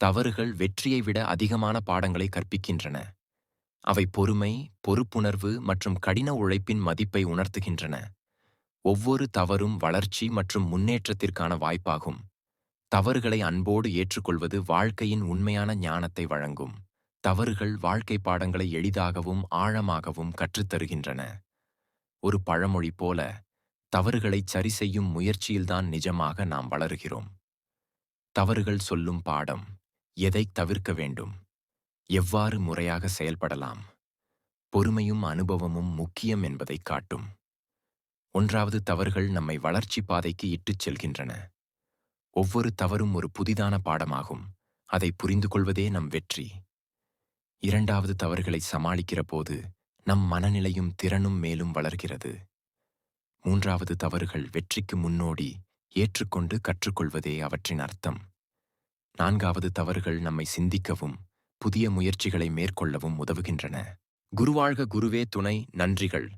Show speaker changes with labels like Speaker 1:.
Speaker 1: தவறுகள் வெற்றியை விட அதிகமான பாடங்களை கற்பிக்கின்றன. அவை பொறுமை, பொறுப்புணர்வு மற்றும் கடின உழைப்பின் மதிப்பை உணர்த்துகின்றன. ஒவ்வொரு தவறும் வளர்ச்சி மற்றும் முன்னேற்றத்திற்கான வாய்ப்பாகும். தவறுகளை அன்போடு ஏற்றுக்கொள்வது வாழ்க்கையின் உண்மையான ஞானத்தை வழங்கும். தவறுகள் வாழ்க்கை பாடங்களை எளிதாகவும் ஆழமாகவும் கற்றுத்தருகின்றன. ஒரு பழமொழி போல, தவறுகளை சரிசெய்யும் முயற்சியில்தான் நிஜமாக நாம் வளருகிறோம். தவறுகள் சொல்லும் பாடம்: எதைத் தவிர்க்க வேண்டும், எவ்வாறு முறையாக செயல்படலாம், பொறுமையும் அனுபவமும் முக்கியம் என்பதைக் காட்டும். 1வது, தவறுகள் நம்மை வளர்ச்சி பாதைக்கு இட்டுச் செல்கின்றன. ஒவ்வொரு தவறும் ஒரு புதிதான பாடமாகும். அதை புரிந்துகொள்வதே நம் வெற்றி. 2வது, தவறுகளை சமாளிக்கிற போது நம் மனநிலையும் திறனும் மேலும் வளர்கிறது. 3வது, தவறுகள் வெற்றிக்கு முன்னோடி. ஏற்றுக்கொண்டு கற்றுக்கொள்வதே அவற்றின் அர்த்தம். 4வது, தவறுகள் நம்மை சிந்திக்கவும் புதிய முயற்சிகளை மேற்கொள்ளவும் உதவுகின்றன. குருவாழ்க, குருவே துணை. நன்றிகள்.